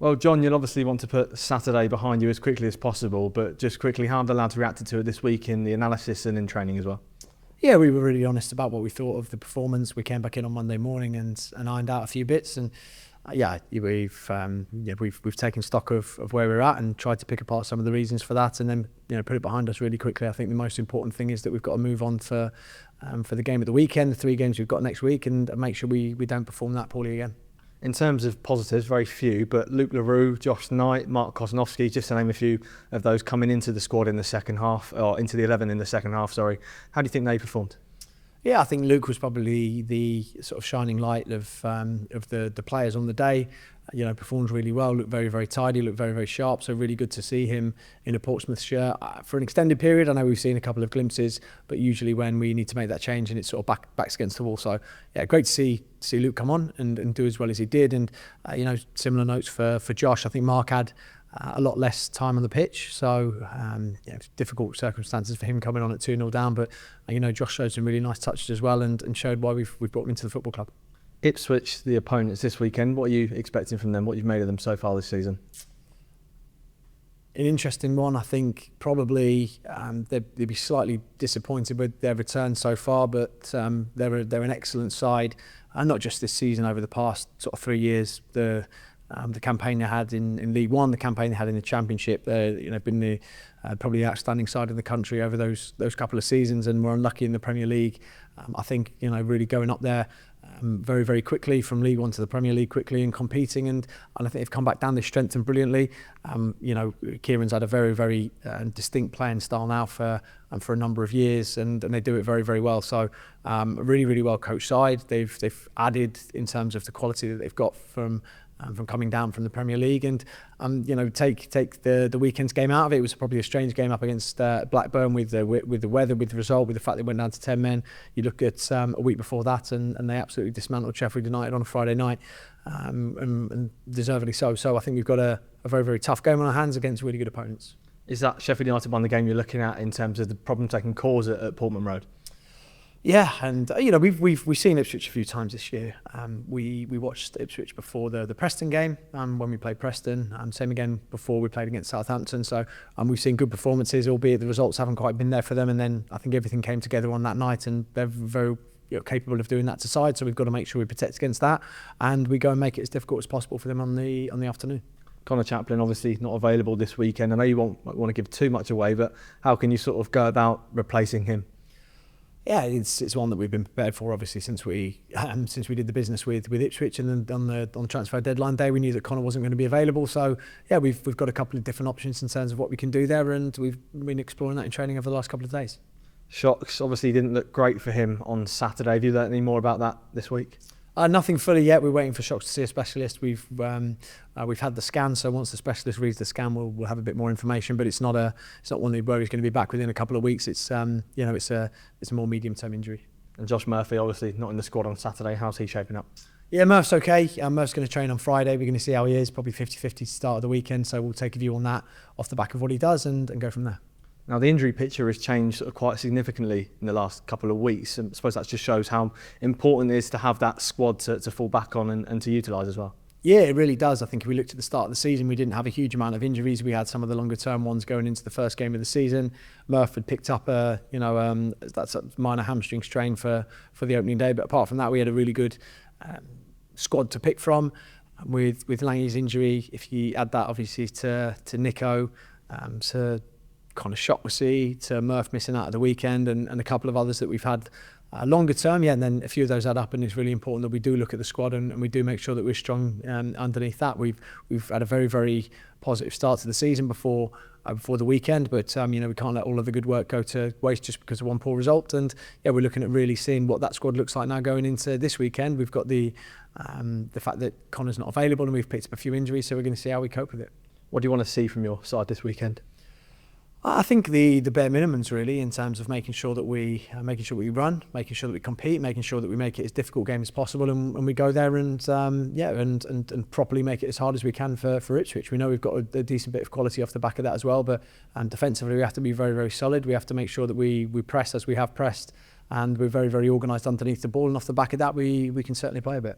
Well, John, you'll obviously want to put Saturday behind you as quickly as possible, but just quickly, how have the lads reacted to it this week in the analysis and in training as well? Yeah, we were really honest about what we thought of the performance. We came back in on Monday morning and ironed out a few bits, and we've taken stock of where we're at and tried to pick apart some of the reasons for that, and then put it behind us really quickly. I think the most important thing is that we've got to move on for the game at the weekend, the 3 games we've got next week, and make sure we don't perform that poorly again. In terms of positives, very few, but Luke LaRue, Josh Knight, Mark Kosnowski, just to name a few of those coming into the squad in the second half, or into the 11 in the second half, sorry. How do you think they performed? Yeah, I think Luke was probably the sort of shining light of the players on the day. Performed really well, looked very, very tidy, looked very, very sharp. So really good to see him in a Portsmouth shirt for an extended period. I know we've seen a couple of glimpses, but usually when we need to make that change and it's sort of backs against the wall. So yeah, great to see Luke come on and do as well as he did. And similar notes for Josh. I think Mark had a lot less time on the pitch, so it's difficult circumstances for him coming on at 2-0 down, but Josh showed some really nice touches as well and showed why we've brought him into the football club. Ipswich, the opponents this weekend, what are you expecting from them, what you've made of them so far this season? An interesting one. I think probably they'd be slightly disappointed with their return so far, but they're an excellent side, and not just this season, over the past sort of 3 years. The campaign they had in League One, the campaign they had in the Championship, they've been the probably the outstanding side in the country over those couple of seasons, and were unlucky in the Premier League. I think really going up there very, very quickly from League One to the Premier League quickly and competing, and I think they've come back down. They've strengthened brilliantly. Kieran's had a very, very distinct playing style now for a number of years, and they do it very, very well. So a really, really well coached side. They've added in terms of the quality that they've got from coming down from the Premier League, and take the weekend's game out of it. It was probably a strange game up against Blackburn with the weather, with the result, with the fact they went down to 10 men. You look at a week before that, and they absolutely dismantled Sheffield United on a Friday night, and deservedly so. So I think we've got a very, very tough game on our hands against really good opponents. Is that Sheffield United one the game you're looking at in terms of the problems they can cause at Portman Road? Yeah, and we've seen Ipswich a few times this year. We watched Ipswich before the Preston game when we played Preston, and same again before we played against Southampton. So we've seen good performances, albeit the results haven't quite been there for them. And then I think everything came together on that night, and they're very capable of doing that to side. So we've got to make sure we protect against that, and we go and make it as difficult as possible for them on the afternoon. Connor Chaplin obviously not available this weekend. I know you won't want to give too much away, but how can you sort of go about replacing him? Yeah, it's one that we've been prepared for, obviously, since we did the business with Ipswich, and then on transfer deadline day we knew that Connor wasn't going to be available. So yeah, we've got a couple of different options in terms of what we can do there, and we've been exploring that in training over the last couple of days. Shocks obviously didn't look great for him on Saturday. Have you learnt any more about that this week? Nothing fully yet. We're waiting for Shocks to see a specialist. We've had the scan, so once the specialist reads the scan, we'll have a bit more information. But it's not one where he's going to be back within a couple of weeks. It's it's a more medium-term injury. And Josh Murphy obviously not in the squad on Saturday. How's he shaping up? Yeah, Murph's okay. Murph's going to train on Friday. We're going to see how he is. Probably 50-50 to start of the weekend. So we'll take a view on that off the back of what he does and go from there. Now, the injury picture has changed quite significantly in the last couple of weeks, and I suppose that just shows how important it is to have that squad to fall back on and to utilise as well. Yeah, it really does. I think if we looked at the start of the season, we didn't have a huge amount of injuries. We had some of the longer term ones going into the first game of the season. Murph had picked up that's a minor hamstring strain for the opening day, but apart from that, we had a really good squad to pick from. With Lange's injury, if you add that obviously to Nico, to Connor Shockwasey, to Murph missing out at the weekend, and a couple of others that we've had longer term, and then a few of those add up, and it's really important that we do look at the squad and we do make sure that we're strong underneath that. We've had a very, very positive start to the season before the weekend, but we can't let all of the good work go to waste just because of one poor result. And yeah, we're looking at really seeing what that squad looks like now going into this weekend. We've got the fact that Connor's not available, and we've picked up a few injuries, so we're going to see how we cope with it. What do you want to see from your side this weekend? I think the bare minimums really, in terms of making sure that we run, making sure that we compete, making sure that we make it as difficult a game as possible, and we go there and properly make it as hard as we can for Ipswich. We know we've got a decent bit of quality off the back of that as well, but defensively we have to be very, very solid. We have to make sure that we press as we have pressed, and we're very, very organised underneath the ball, and off the back of that we can certainly play a bit.